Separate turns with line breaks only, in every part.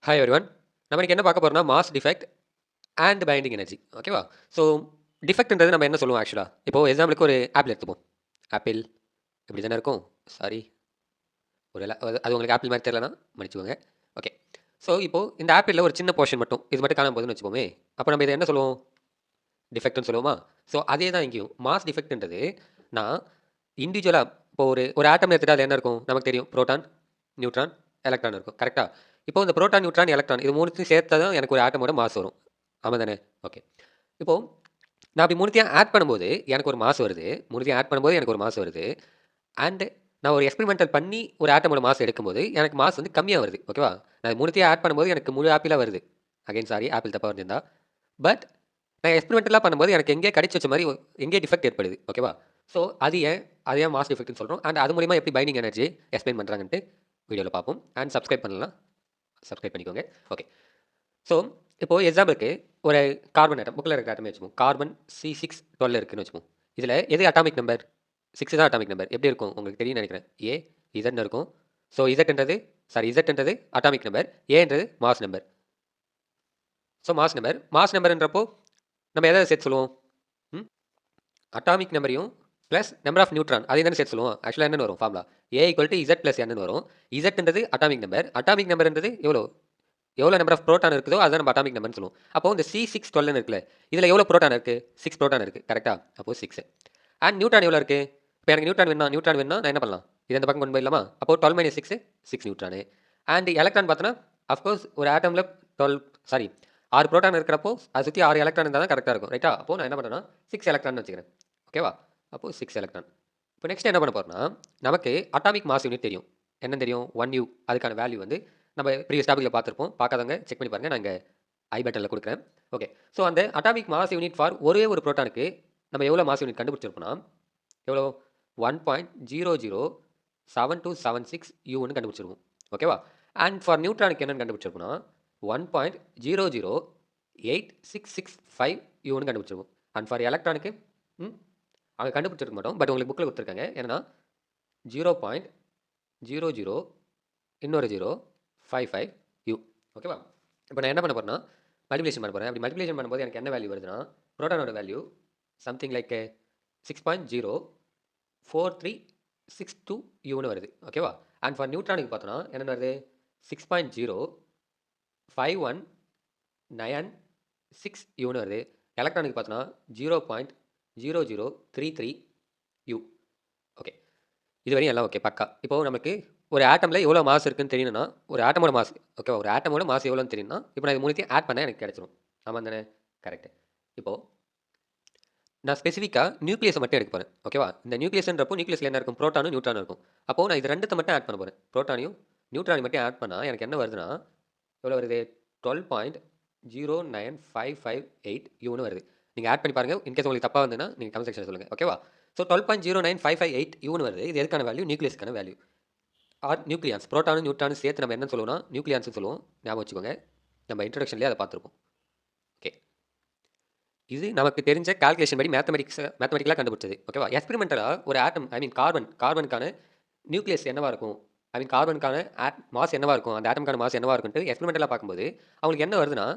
Hi everyone. நம்ம இன்னைக்கு என்ன பார்க்க போறோம்னா mass defect and binding energy. ஓகேவா? ஸோ டிஃபெக்ட்ன்றது நம்ம என்ன சொல்லுவோம் ஆக்சுவலா? இப்போ எக்ஸாம்பிளுக்கு ஒரு ஆப்பிள் எடுத்துப்போம். ஆப்பிள் இப்படி தானே இருக்கும். சாரி, ஒரு அது உங்களுக்கு ஆப்பிள் மாதிரி தெரியலனா மன்னிச்சுக்கோங்க. ஓகே. ஸோ இப்போ இந்த ஆப்பிளில் ஒரு சின்ன போர்ஷன் மட்டும் இது மட்டும் காணாம போகுதுன்னு வச்சுப்போமே. அப்போ நம்ம இதை என்ன சொல்லுவோம்? டிஃபெக்ட்னு சொல்லுவோமா? ஸோ அதே தான் இங்கேயும் மாஸ் டிஃபெக்ட்ன்றது நான் இண்டிவிஜுவலாக இப்போ ஒரு ஒரு ஆட்டம் எடுத்துகிட்டு அதில் என்ன இருக்கும் நமக்கு தெரியும். புரோட்டான், நியூட்ரான், எலக்ட்ரான் இருக்கும். கரெக்டாக? இப்போ இந்த புரோட்டான், நியூட்ரான், எலக்ட்ரான் இது மூணுத்தையும் சேர்த்தா தான் எனக்கு ஒரு ஆட்டமோட மாஸ் வரும். ஆமாம் தானே? ஓகே. இப்போ நான் அப்படி மூணுத்தையும் ஆட் பண்ணும்போது எனக்கு ஒரு மாஸ் வருது. மூணுத்தையும் ஆட் பண்ணும்போது எனக்கு ஒரு மாஸ் வருது. அண்ட் நான் ஒரு எக்ஸ்பெரிமெண்டல் பண்ணி ஒரு ஆட்டமோட மாஸ் எடுக்கும்போது எனக்கு மாஸ் வந்து கம்மியாக வருது. ஓகேவா? நான் மூணுத்தையும் ஆட் பண்ணும்போது எனக்கு முழு ஆப்பிளாக வருது. அகைன் சாரி, ஆப்பிள் தப்பாக வந்திருந்தா. பட் நான் எக்ஸ்பெரிமெண்டலாக பண்ணும்போது எனக்கு எங்கேயே கடிச்சு வச்ச மாதிரி எங்கேயே டிஃபெக்ட் ஏற்படுது. ஓகேவா? ஸோ அது ஏன் மாஸ் டிஃபெக்ட்னு சொல்கிறோம். அண்ட் அது மூலிமா எப்படி பைண்டிங் எனர்ஜி எக்ஸ்பிளைன் பண்ணுறாங்கன்ட்டு வீடியோவில் பார்ப்போம். அண்ட் சப்ஸ்கிரைப் பண்ணலாம், சப்ஸ்கிரைப் பண்ணிக்கோங்க. ஓகே. ஸோ இப்போ எக்ஸாம்பிளுக்கு ஒரு கார்பன் ஆட்டம் புக்கில் இருக்கிற ஆட்டமே வச்சுப்போம். கார்பன் C612 இருக்குன்னு வச்சுப்போம். இதில் எது அட்டாமிக் நம்பர்? 6 தான் அட்டாமிக் நம்பர். எப்படி இருக்கும் உங்களுக்கு தெரியும்னு நினைக்கிறேன். ஏ இசட்னு இருக்கும். ஸோ இசட்ன்றது அட்டாமிக் நம்பர், ஏன்றது மாஸ் நம்பர். ஸோ மாஸ் நம்பர்ன்றப்போ நம்ம எதை சேர்த்து சொல்லுவோம்? அட்டாமிக் நம்பரையும் ப்ளஸ் நம்பர் ஆஃப் நியூட்ரான் அதையும் தானே சேர்த்து சொல்லுவோம். ஆக்சுவலாக என்னென்னு வரும் ஃபார்முலா? A = Z + N வரும். இசட்ன்றது அட்டாமிக் நம்பர்ன்றது எவ்வளோ நம்பர் ஆஃப் புரோட்டான் இருக்குதோ அதுதான் நம்ம அட்டாமிக் நம்பர்னு சொல்லுவோம். அப்போ இந்த C612 இருக்குல்ல, இதில் எவ்வளோ புரோட்டான் இருக்குது? 6 புரோட்டான் இருக்குது. கரெக்டாக? அப்போ 6. அண்ட் நியூட்ரான் எவ்வளோ இருக்குது? இப்போ எனக்கு நியூட்ரான் வேணும்னா நான் என்ன பண்ணலாம்? இது இந்த பக்கம் கொண்டு போயிடலாமா? அப்போ 12 - 6 6 நியூட்ரானு. அண்ட் எலக்ட்ரான் பார்த்தோன்னா அஃப்கோர்ஸ் ஒரு ஆட்டமில் 12 சாரி 6 புரோட்டான் இருக்கிறப்போ அதை சுற்றி 6 எலக்ட்ரான் இருந்தால் தான் கரெக்டாக இருக்கும். ரைட்டா? அப்போ நான் என்ன பண்ணுறேன்னா 6 எலக்ட்ரான் வச்சுக்கிறேன். ஓகேவா? அப்போ 6 எலக்ட்ரான். இப்போ நெக்ஸ்ட் என்ன பண்ண போகிறோம்னா நமக்கு அட்டாமிக் மாஸ் யூனிட் தெரியும். என்ன தெரியும்? 1U. அதுக்கான வேல்யூ வந்து நம்ம ப்ரீவியஸ் டாபிக்ல பார்த்துருப்போம். பார்க்காதவங்க செக் பண்ணி பாருங்கள். நான் இங்கே ஐ பட்டனில் கொடுக்குறேன். ஓகே. ஸோ அந்த அட்டாமிக் மாஸ் யூனிட் ஃபார் ஒரே ஒரு புரோட்டானுக்கு நம்ம எவ்வளோ மாஸ் யூனிட் கண்டுபிடிச்சிருப்போம்னா எவ்வளோ? 1.007276 யூன்னு கண்டுபிடிச்சிருவோம். ஓகேவா? அண்ட் ஃபார் நியூட்ரானுக்கு என்னென்னு கண்டுபிடிச்சிருப்போம்னா 1.008665 யூன்னு கண்டுபிடிச்சிருவோம். அண்ட் ஃபார் எலக்ட்ரானுக்கு அவங்க கண்டுபிடிச்சிருக்க மாட்டோம். பட் உங்களுக்கு புக்கில் கொடுத்துருக்காங்க. என்னன்னா 0.00 இன்னொரு 055 யூ. ஓகேவா? இப்போ நான் என்ன பண்ண போகிறேன்னா மல்டிப்ளிகேஷன் பண்ண போகிறேன். அப்படி மல்டிப்ளிகேஷன் பண்ணும்போது எனக்கு என்ன வேல்யூ வருதுன்னா புரோட்டானோட வேல்யூ சம்திங் லைக் 6.04362 யூன்னு வருது. ஓகேவா? அண்ட் ஃபார் நியூட்ரானுக்கு பார்த்தோன்னா என்ன வருது? 6.05196 யூன்னு வருது. எலக்ட்ரானுக்கு பார்த்தோன்னா 0.0033 யூ. ஓகே. இது வரையும் எல்லாம் ஓகே, பக்கா. இப்போ நமக்கு ஒரு ஆட்டமில் எவ்வளோ மாஸ் இருக்குன்னு தெரியணும்னா ஒரு ஆட்டமோட மாஸ், ஓகேவா? ஒரு ஆட்டமோட மாஸ் எவ்வளோன்னு தெரியும்னா இப்போ நான் இது மூணுத்தையும் ஆட் பண்ண எனக்கு கிடைச்சிரும். ஆமாம் தானே? கரெக்ட். இப்போது நான் ஸ்பெசிஃபிக்காக நியூக்ளியஸை மட்டும் எடுக்க போகிறேன். ஓகேவா? இந்த நியூக்ளியஸ்ன்றப்போ நியூக்ளியஸில் என்ன இருக்கும்? புரோட்டானும் நியூட்ரானும் இருக்கும். அப்போது நான் இது ரெண்டுத்தை மட்டும் ஆட் பண்ண போகிறேன். புரோட்டானையும் நியூட்ரானையும் மட்டும் ஆட் பண்ணால் எனக்கு என்ன வருதுன்னா எவ்வளோ வருது? 12.09558 யூன்னு வருது. நீங்கள் ஆட் பண்ணி பாருங்கள். இன்கேஸ் உங்களுக்கு தப்பாக வந்துன்னா நீங்கள் கமெண்ட் செக்ஷனில் சொல்லுங்கள். ஓகேவா? ஸோ 12.09558 யூன்னு வருது. இது எதுக்கான வேல்யூ? நியூக்ளியஸ்க்கான வேல்யூ. Or nucleons. புரோட்டானும் நியூட்ரானும் சேர்த்து நம்ம என்ன சொல்லுவோம்னா நியூக்ளியான்ஸ் சொல்லுவோம். ஞாபகம் வச்சுக்கோங்க. நம்ம இன்ட்ரடக்ஷன்லேயே அதை பார்த்துருப்போம். ஓகே. இது நமக்கு தெரிஞ்ச கால்குலேஷன் படி மேத்தமெட்டிக்கலாக கண்டுபிடிச்சது. ஓகேவா? எக்ஸ்பெரிமெண்டலாக ஒரு ஆட்டம் கார்பனுக்கான நியூக்ளியஸ் என்னவா இருக்கும்? கார்பனுக்கான மாஸ் என்னவா இருக்கும்? அந்த ஆட்டமுக்கான மாஸ் என்னவா இருக்குன்ட்டு எக்ஸ்பெரிமெண்டலாக பார்க்கும்போது அவங்களுக்கு என்ன வருதுன்னா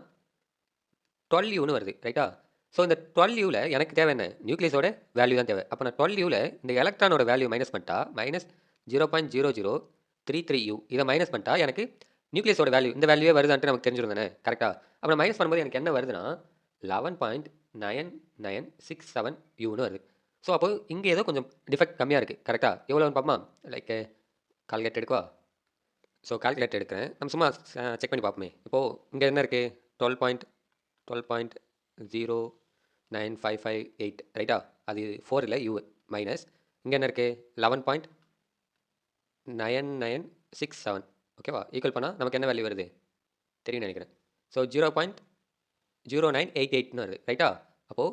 12 யூன்னு வருது. ரைட்டா? ஸோ இந்த 12 யூவில் எனக்கு தேவை என்ன? நியூக்ளியஸோட வேல்யூ தான் தேவை. அப்போ நான் 12 யூவில் இந்த எலக்ட்ரானோட வேல்யூ மைனஸ் பண்ணிட்டா -0.0033 யூ இதை மைனஸ் பண்ணிட்டா எனக்கு நியூக்ளியஸோட வேல்யூ இந்த வேல்யூவே வருதான்ட்டு நமக்கு தெரிஞ்சிடும் தானே? கரெக்டாக? அப்போ நான் மைனஸ் பண்ணும்போது எனக்கு என்ன வருதுன்னா 11.9967 யூன்னு வருது. ஸோ அப்போ இங்கே ஏதோ கொஞ்சம் டிஃபெக்ட் கம்மியாக இருக்குது. கரெக்டாக? எவ்வளோன்னு பார்ப்போமா? லைக் கால்குலேட் எடுக்கவா? ஸோ கால்குலேட் எடுக்கிறேன். நம்ம சும்மா செக் பண்ணி பார்ப்போமே. இப்போது இங்கே என்ன இருக்குது? 12.09558 ரைட்டா? அது 4 இல்லை, யூ மைனஸ் இங்கே என்ன இருக்குது? 11.9967. ஓகேவா? ஈக்குவல் பண்ணால் நமக்கு என்ன வேல்யூ வருது தெரியும் நினைக்கிறேன். ஸோ 0.0988ன்னு வருது. ரைட்டா? அப்போது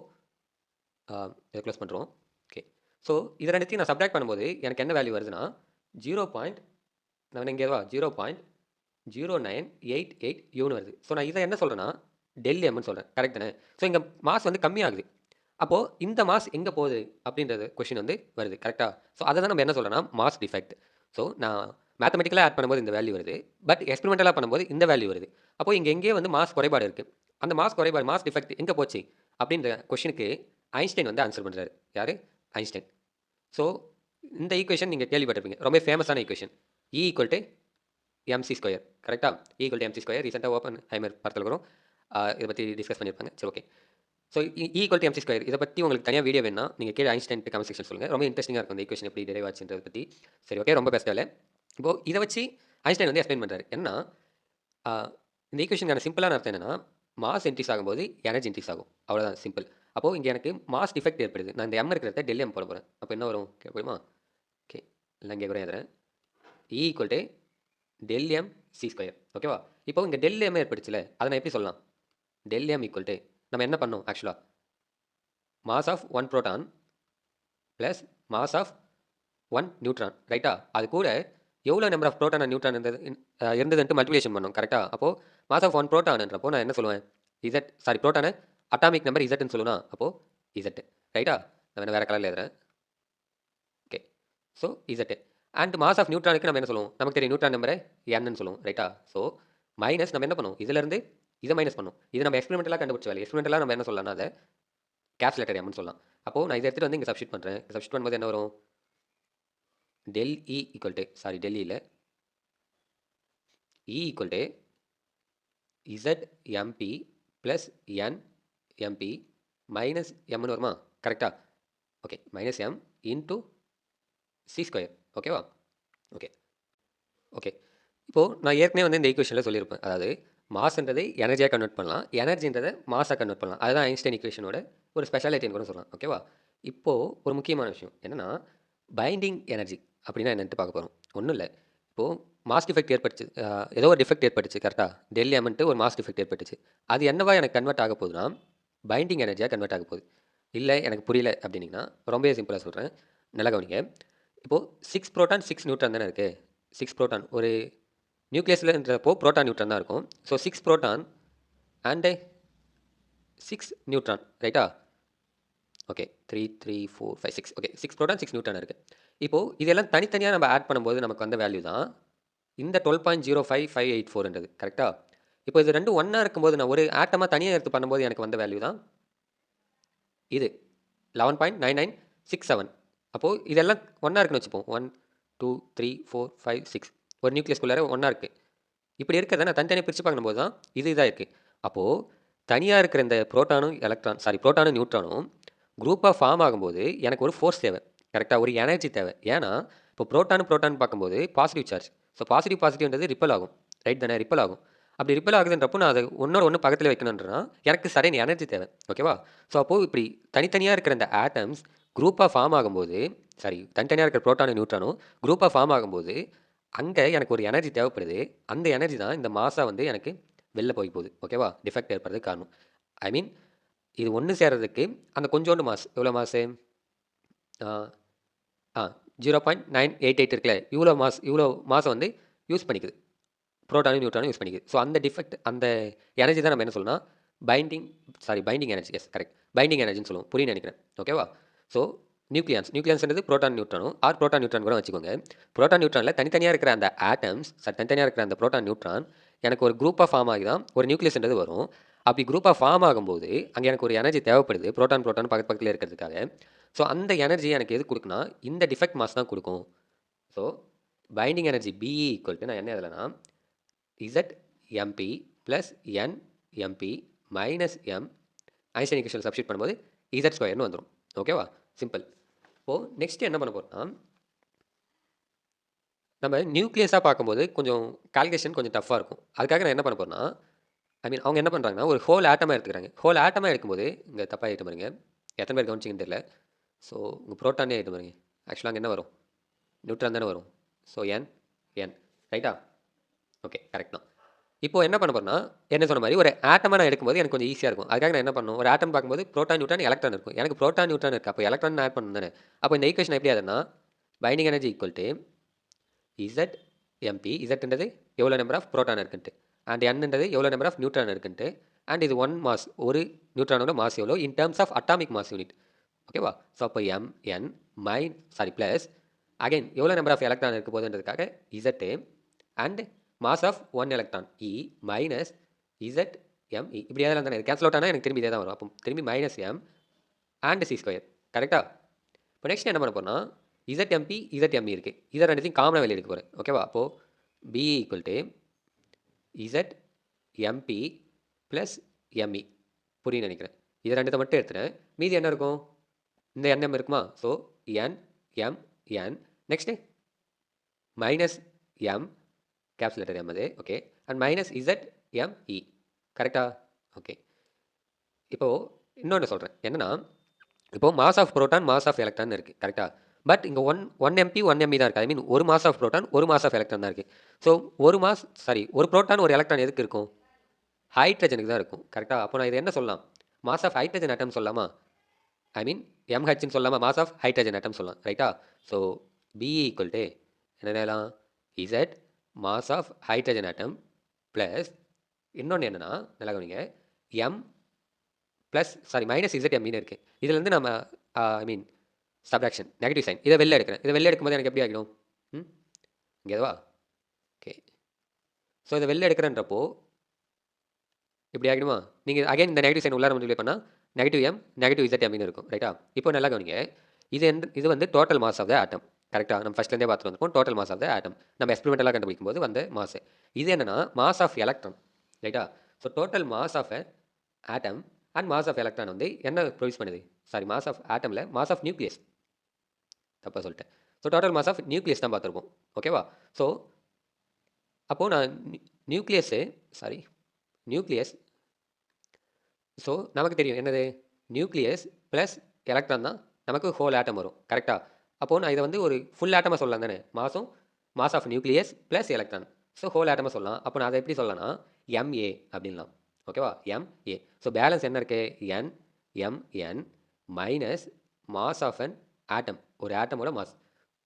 இதை க்ளோஸ் பண்ணுறோம். ஓகே. ஸோ இது ரெண்டுத்தையும் நான் சப்ட்ராக்ட் பண்ணும்போது எனக்கு என்ன வேல்யூ வருதுன்னா 0. நான் இங்கே எதுவா 0.0988 யூன்னு வருது. ஸோ நான் இதை என்ன சொல்கிறேன்னா டெல்எம்னு சொல்கிறேன். கரெக்ட் தானே? ஸோ இங்கே மாஸ் வந்து கம்மியாகுது. அப்போது இந்த மாஸ் எங்கே போகுது அப்படின்றது கொஷின் வந்து வருது. கரெக்டாக? ஸோ அதை தான் நம்ம என்ன சொல்கிறோன்னா மாஸ் டிஃபெக்ட். ஸோ நான் மேத்தமெட்டிக்கலாக ஆட் பண்ணும்போது இந்த வேல்யூ வருது, பட் எக்ஸ்பெரிமெண்டலாக பண்ணும்போது இந்த வேல்யூ வருது. அப்போ இங்கே எங்கேயே வந்து மாஸ் குறைபாடு இருக்குது. அந்த மாஸ் குறைபாடு, மாஸ் டிஃபெக்ட் எங்கே போச்சு அப்படின்ற கொஷனுக்கு ஐன்ஸ்டைன் வந்து ஆன்சர் பண்ணுறாரு. யார்? ஐன்ஸ்டைன். ஸோ இந்த ஈக்குவேஷன் நீங்கள் கேள்விப்பட்டிருப்பீங்க, ரொம்ப ஃபேமஸான equation. E equal to MC square. கரெக்டாக? E equal to MC square ரீசெண்டாக ஓப்பன் ஹைமர் படத்தில் வரும். இதை பற்றி டிஸ்கஸ் பண்ணியிருப்பாங்க. சரி, okay. So equal to MC square இதை பற்றி உங்களுக்கு தனியாக வீடியோ வேணா நீங்கள் கீழே ஐன்ஸ்டைன் கமெண்ட் செக்ஷன் சொல்லுங்கள். ரொம்ப இன்ட்ரெஸ்டிங்காக இருக்கும் இந்த ஈக்குவேஷன் எப்படி டெரைவ் ஆச்சுன்றதை பற்றி. சரி, ஓகே, ரொம்ப பெஸ்ட்டாக இல்லை. இப்போது இதை வச்சு ஐன்ஸ்டைன் வந்து எக்ஸ்பிளைன் பண்ணுறாரு. ஏன்னா இந்த ஈக்குவேஷனுக்கான சிம்பிளான அர்த்தம் என்னன்னா, மாஸ் இன்க்ரீஸ் ஆகும்போது எனர்ஜி இன்க்ரீஸ் ஆகும், அவ்வளோதான் சிம்பிள். அப்போது இங்கே எனக்கு மாஸ் டிஃபெக்ட் ஏற்படுது. நான் இந்த எம் இருக்கிறத டெல் எம் போட போகிறேன். அப்போ என்ன வரும் கேட்போமா? ஓகே, இல்லை இங்கே கூட எழுதுறேன். இ equal to tell M C square. ஓகேவா? இப்போ இங்கே டெல் எம் ஏற்படுச்சுல, அதை நான் எப்படி சொல்லலாம்? டெல் எம் ஈக்குவல் டு நம்ம என்ன பண்ணோம் ஆக்சுவலாக? Mass of one proton plus mass of one neutron, ரைட்டா? அது கூட எவ்வளோ number of proton and neutron இருந்ததுன்ட்டு மல்டிப்ளிகேஷன் பண்ணோம், கரெக்டாக? அப்போது மாஸ் ஆஃப் ஒன் ப்ரோட்டான்ன்றப்போ நான் என்ன சொல்லுவேன்? இசட், சாரி, ப்ரோட்டானை அட்டாமிக் நம்பர் இசட்னு சொல்லுவேன். அப்போது இசட், ரைட்டா? நான் வேறு கலரில் எழுதுறேன். Okay, so Z. And mass of நியூட்ரானுக்கு நம்ம என்ன சொல்லுவோம்? நமக்கு தெரியும் நியூட்ரான் நம்பரை என்னன்னு சொல்லுவோம், ரைட்டா? ஸோ மைனஸ் நம்ம என்ன பண்ணுவோம்? இதிலேருந்து இதை மைனஸ் பண்ணும். இது நம்ம எக்ஸ்பெரிமெண்டலாக கண்டுபிடிச்ச வேலை. எக்ஸ்பெரிமெண்டலாக நம்ம என்ன சொல்லலாம்? அதை கேப்ஸ் லெட்டர் எம்னு சொல்லலாம். அப்போது நான் இதை எடுத்துகிட்டு வந்து இங்கே சப்ஸ்டிட் பண்ணுறேன். சப்ஸ்டிட் பண்ணும்போது என்ன வரும்? Del E equal to, sorry del இயில் E equal to Z MP plus N MP minus எம்னு வருமா? கரெக்டாக? Okay, minus M into C square. ஓகேவா? Okay, okay. இப்போது நான் ஏற்கனவே வந்து இந்த ஈக்குவேஷனில் சொல்லியிருப்பேன். அதாவது மாஸ்ன்றதை எனர்ஜியாக கன்வெர்ட் பண்ணலாம், எனர்ஜின்றதை மாஸாக கன்வெர்ட் பண்ணலாம். அதுதான் ஐன்ஸ்டைன் ஈக்குவேஷனோட ஒரு ஸ்பெஷாலிட்டின்னு கூட சொல்லலாம். ஓகேவா? இப்போது ஒரு முக்கியமான விஷயம் என்னென்னா, பைண்டிங் எனர்ஜி அப்படின்னா என்னென்னு பார்க்க போகிறோம். ஒன்றும் இல்லை, இப்போது மாஸ் டிஃபெக்ட் ஏற்பட்டுச்சு, ஏதோ ஒரு டிஃபெக்ட் ஏற்பட்டுச்சு, கரெக்டாக? டெல் எம்ன்ட்டு ஒரு மாஸ் டிஃபெக்ட் ஏற்பட்டுச்சு. அது என்னவா எனக்கு கன்வெர்ட் ஆக போகுதுன்னா, பைண்டிங் எனர்ஜியாக கன்வெர்ட் ஆக போகுது. இல்லை எனக்கு புரியல அப்படின்னீங்கன்னா ரொம்பவே சிம்பிளாக சொல்கிறேன், நல்லா கவனிங்க. இப்போது 6 ப்ரோட்டான் 6 நியூட்ரான் தானே இருக்குது. 6 ப்ரோட்டான் ஒரு நியூக்ளியஸ்லன்றப்போ ப்ரோட்டான் நியூட்ரான் தான் இருக்கும். ஸோ 6 ப்ரோட்டான் அண்டு 6 நியூட்ரான், ரைட்டா? ஓகே, 3 3 4 5 6. ஓகே, 6 ப்ரோட்டான் 6 நியூட்ரான் இருக்குது. இப்போது இதெல்லாம் தனித்தனியாக நம்ம ஆட் பண்ணும்போது நமக்கு வந்த வேல்யூ தான் இந்த 12.05584ன்றது, கரெக்டாக? இப்போ இது ரெண்டும் ஒன்றா இருக்கும்போது நான் ஒரு ஆட்டமாக தனியாக எடுத்து பண்ணும்போது எனக்கு வந்த வேல்யூ தான் இது 11.9967. அப்போது இதெல்லாம் ஒன்றா இருக்குன்னு வச்சுப்போம். 1 2 3 4 5 6 ஒரு நியூக்ளியஸ்குள்ளார ஒன்றா இருக்குது. இப்படி இருக்கிறத நான் தனித்தனியாக பிரித்து பார்க்கும்போது தான் இது இதாக இருக்குது. அப்போது தனியாக இருக்கிற இந்த ப்ரோட்டானும் எலக்ட்ரான், சாரி, ப்ரோட்டானும் நியூட்ரானும் குரூப்பாக ஃபார்ம் ஆகும்போது எனக்கு ஒரு ஃபோர்ஸ் தேவை, கரெக்டாக? ஒரு எனர்ஜி தேவை. ஏன்னா இப்போ ப்ரோட்டான் பார்க்கும்போது பாசிட்டிவ் சார்ஜ். ஸோ பாசிட்டிவ்ன்றது ரிப்பல் ஆகும், ரைட் தானே? ரிப்பல் ஆகும். அப்படி ரிப்பல் ஆகுதுன்றப்போ நான் அதை ஒன்று பக்கத்தில் வைக்கணுன்றனா எனக்கு சரியான எனர்ஜி தேவை, ஓகேவா? ஸோ அப்போது இப்படி தனித்தனியாக இருக்கிற இந்த ஆட்டம்ஸ் குரூப்பாக ஃபார்ம் ஆகும்போது, சாரி, தனித்தனியாக இருக்கிற ப்ரோட்டானும் நியூட்ரானும் குரூப்பாக ஃபார்ம் ஆகும்போது அங்கே எனக்கு ஒரு எனர்ஜி தேவைப்படுது. அந்த எனர்ஜி தான் இந்த மாஸாக வந்து எனக்கு வெளில போகுது, ஓகேவா? டிஃபெக்ட் ஏற்படுறதுக்கு காரணம். ஐ மீன் இது ஒன்று சேர்றதுக்கு அந்த கொஞ்சோண்டு மாஸ், எவ்வளோ மாசு? 0.988 இருக்குல்ல, இவ்வளோ மாசம் வந்து யூஸ் பண்ணிக்குது, ப்ரோட்டானும் நியூட்ரானும் யூஸ் பண்ணிக்குது. ஸோ அந்த டிஃபெக்ட், அந்த எனர்ஜி தான் நம்ம என்ன சொல்லலாம்? Binding energy. Yes, correct, binding எனர்ஜின்னு சொல்லுவோம். புரியுன்னு நினைக்கிறேன், ஓகேவா? ஸோ நியூக்ளியன்ஸ்ன்றது ப்ரோட்டான் நியூட்ரானும் ப்ரோட்டான் நியூட்ரான் கூட வச்சுக்கோங்க. ப்ரோட்டான் நியூட்ரானில் தனித்தனியாக இருக்கிற அந்த ஆட்டம்ஸ், தனித்தனியாக இருக்கிற அந்த ப்ரோட்டான் நியூட்ரான் எனக்கு ஒரு குரூப்பாக ஃபார்ம் ஆகி தான் ஒரு நியூக்ளியஸ்ன்றது வரும். அப்படி குரூப்பாக ஃபார்ம் ஆகும்போது அங்கே எனக்கு ஒரு எனர்ஜி தேவைப்படுது, ப்ரோட்டான் பக்கத்தில் இருக்கிறதுக்காக. ஸோ அந்த எனர்ஜி எனக்கு எது கொடுக்குன்னா இந்த டிஃபெக்ட் மாஸ் தான் கொடுக்கும். So binding energy BE equal to, நான் என்ன எழுதலைன்னா, Z MP plus N MP minus M, Einstein equation substitute பண்ணும்போது இசட் ஸ்கொயர்னு வந்துடும், ஓகேவா? சிம்பிள். இப்போது நெக்ஸ்ட் என்ன பண்ண போகிறோம்னா, நம்ம நியூக்ளியஸாக பார்க்கும்போது கொஞ்சம் கால்குலேஷன் கொஞ்சம் டஃப்பாக இருக்கும். அதுக்காக நான் என்ன பண்ண போகிறேன்னா, ஐ மீன் அவங்க என்ன பண்ணுறாங்கன்னா ஒரு ஹோல் ஆட்டமாக எடுத்துக்கிறாங்க. ஹோல் ஆட்டமாக எடுக்கும்போது இங்கே தப்பாக எடுத்து பாருங்க, எத்தனை பேர் கவனிச்சிங்கன்னு தெரியல. ஸோ உங்கள் ப்ரோட்டானே எடுத்து பாருங்க. ஆக்சுவலாக அங்கே என்ன வரும்? நியூட்ரான் தானே வரும். ஸோ என் ரைட்டா? ஓகே, கரெக்ட் தான். இப்போ என்ன பண்ண போகிறேன்னா, என்ன சொன்ன மாதிரி ஒரு ஆட்டமாக நான் எடுக்கும்போது எனக்கு கொஞ்சம் ஈஸியாக இருக்கும். அதுக்காக நான் என்ன பண்ணணும், ஒரு ஆட்டம் பார்க்கும்போது ப்ரோட்டான் நியூட்ரான் எலக்ட்ரான் இருக்கும். எனக்கு ப்ரோட்டான் நியூட்ரான் இருக்குது, அப்போ எலக்ட்ரான் ஆட் பண்ணணும் தானே? அப்போ இந்த ஈக்குவேஷன் எப்படி ஆகுதுன்னா, binding energy equal to Z MP, இசட்ன்றது எவ்வளோ நம்பர் ஆஃப் ப்ரோட்டான் இருக்குன்ட்டு, அண்ட் என்னன்றது எவ்வளோ நம்பர் ஆஃப் நியூட்ரான் இருக்குன்ட்டு, அண்ட் இது ஒன் மாஸ், ஒரு நியூட்ரானோட மாஸ் எவ்வளோ in terms of atomic mass unit, ஓகேவா? ஸோ அப்போ எம் என் ப்ளஸ் அகைன் எவ்வளோ நம்பர் ஆஃப் எலக்ட்ரான் இருக்க போகுதுன்றதுக்காக Z and mass of one electron E minus Z M E இப்படி எதாவது தானே கேன்சல் அவுட் ஆனால் எனக்கு திரும்பி இதே தான் வரும். அப்போ திரும்பி minus M and C square. கரெக்டாக? இப்போ நெக்ஸ்ட் என்ன பண்ண போகிறோம்னா இசட்எம்பி இசட்எம்இ இருக்குது, இதை ரெண்டுத்தையும் காமனாக வெளியே எடுக்க போகிறேன். ஓகேவா? அப்போது B equal to Z M P plus M E. புரியுன்னு நினைக்கிறேன். இதை ரெண்டுத்தை மட்டும் எடுத்துகிறேன். மீதி என்ன இருக்கும்? இந்த என்எம் இருக்குமா? So N M N next minus M caps letter M அது. Okay. And minus Z M E. கரெக்டாக? ஓகே. இப்போது இன்னொன்று சொல்கிறேன். என்னென்னா இப்போது mass of proton mass of electron இருக்குது. கரெக்டாக? பட் இங்கே ஒன் எம்பி ஒன் எம்இ தான் இருக்குது. ஐ மீன் ஒரு மாஸ் ஆஃப் புரோட்டான் ஒரு மாஸ் ஆஃப் எலக்ட்ரான் தான் இருக்குது. ஸோ ஒரு புரோட்டான் ஒரு எலக்ட்ரான் எதுக்கு இருக்கும்? ஹைட்ரஜனுக்கு தான் இருக்கும். கரெக்டாக? அப்போ நான் இது என்ன சொல்லலாம்? மாஸ் ஆஃப் ஹைட்ரஜன் அட்டம் சொல்லலாமா? ஐ மீன் எம்ஹெச்னு சொல்லாமல் மாஸ் ஆஃப் ஹைட்ரஜன் அட்டம் சொல்லலாம். ரைட்டா? ஸோ பி ஈக்குவல் டு என்னென்னலாம் Z mass of hydrogen atom plus இன்னொன்று என்னென்னா நல்லா கவனிங்க எம் ப்ளஸ் மைனஸ் இசட் எம்மின்னு இருக்குது. இதுலேருந்து நம்ம I mean subtraction negative sign இதை வெளில எடுக்கிறேன். இதை வெளில எடுக்கும்போது எனக்கு எப்படி ஆகிடும்? இங்கே எதுவா? ஓகே. ஸோ இதை வெளில எடுக்கிறேன்றப்போ இப்படி ஆகிடுமா? நீங்கள் அகைன் இந்த நெகட்டிவ் சைன் உள்ளார மல்டிப்ளை பண்ணால் நெகட்டிவ் எம் நெகட்டிவ் இசட் எம்னு இருக்கும். ரைட்டா? இப்போ நல்லா கவனிங்க. இது வந்து total mass of the atom. கரெக்டாக? நம்ம ஃபஸ்ட்லேருந்தே பார்த்துட்டு வந்திருக்கோம். Total mass of the atom நம்ம எக்ஸ்பெரிமெண்டலாக கண்டுபிடிக்கும் போது வந்த மாஸ். இது என்னன்னா மாஸ் ஆஃப் எலக்ட்ரான். ரைட்டா? So total mass of atom and mass of electron வந்து என்ன ப்ரொடியூஸ் பண்ணுது? மாஸ் ஆஃப் ஆட்டமில் மாஸ் ஆஃப் நியூக்ளியஸ். தப்பாக சொல்லிட்டேன். So total mass of nucleus தான் பார்த்துருப்போம். ஓகேவா? ஸோ அப்போது நான் நியூக்ளியஸ் ஸோ நமக்கு தெரியும் என்னது? நியூக்ளியஸ் ப்ளஸ் எலக்ட்ரான் தான் நமக்கு ஹோல் ஆட்டம் வரும். கரெக்டாக? அப்போது நான் இதை வந்து ஒரு ஃபுல் ஆட்டமாக சொல்லலாம் தானே? Mass of nucleus plus electron. So whole ஆட்டமாக சொல்லலாம். அப்போ நான் அதை எப்படி சொல்லலாம்னா எம்ஏ அப்படின்லாம். ஓகேவா? எம்ஏ. ஸோ பேலன்ஸ் என்ன இருக்குது? MN minus mass of an atom, ஒரு ஆட்டமோட மாஸ்.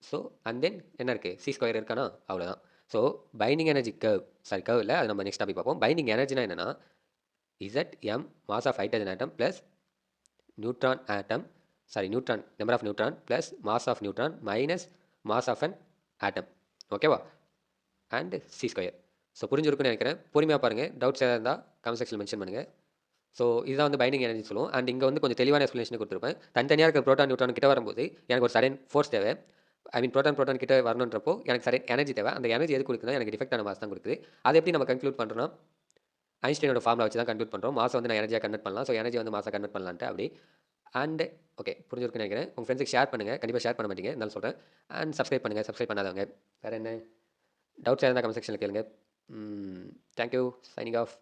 ஸோ அண்ட் தென் என்ன இருக்குது? சி ஸ்கொயர் இருக்கானா? அவ்வளோதான். ஸோ பைண்டிங் எனர்ஜி கர்வ் இல்லை, அது நம்ம நெக்ஸ்ட் டாபிக் பார்ப்போம். பைண்டிங் எனர்ஜினா என்னென்னா Zm mass of hydrogen atom plus neutron number of neutron plus mass of neutron minus mass of an atom. ஓகேவா? And C square. ஸோ புரிஞ்சிருக்குன்னு நினைக்கிறேன். பொறுமையாக பாருங்கள். டவுட்ஸ் ஏதாவது இருந்தால் கமெண்ட் செக்ஷனில் மென்ஷன் பண்ணுங்கள். ஸோ இதுதான் வந்து பைண்டிங் எனர்ஜி சொல்லுவோம். அண்ட் இங்கே வந்து கொஞ்சம் தெளிவான எக்ஸ்ப்ளனேஷன் கொடுத்துருப்பேன். தனித்தனியாக இருக்க ப்ரோட்டான் நியூட்ரான் கிட்ட வரும்போது எனக்கு ஒரு சடன் ஃபோர்ஸ் தேவை. ஐ மீன் ப்ரோட்டான் கிட்ட வரணுன்றப்போ எனக்கு சடன் எனர்ஜி தேவை. அந்த எனர்ஜி எது கொடுக்குதுன்னா எனக்கு டிஃபெக்டான மாஸ் தான் கொடுக்குது. அதை எப்படி நம்ம கன்க்ளூட் பண்ணுறோம்னா ஐன்ஸ்டைனோட ஃபார்முலா வச்சு தான் கன்க்ளூட் பண்ணுறோம். மாசம் வந்து நான் எனர்ஜியாக கன்வெர்ட் பண்ணலாம். ஸோ எனர்ஜி வந்து மாசம் கன்வெர்ட் பண்ணலான்ட்டு அப்படி. அண்ட் ஓகே, புரிஞ்சிருக்குன்னு நினைக்கிறேன். உங்கள் ஃப்ரெண்ட்ஸுக்கு ஷேர் பண்ணுங்கள். கண்டிப்பாக ஷேர் பண்ண மாட்டீங்க, இருந்தாலும் சொல்கிறேன். அண்ட் சப்ஸ்கிரைப் பண்ணுங்கள். சப்ஸ்கிரைப் பண்ணாதவங்க வேறு என்ன டவுட்ஸ் இருந்தால் கமெண்ட் செக்ஷனில் கேளுங்க. தேங்க்யூ. Signing off.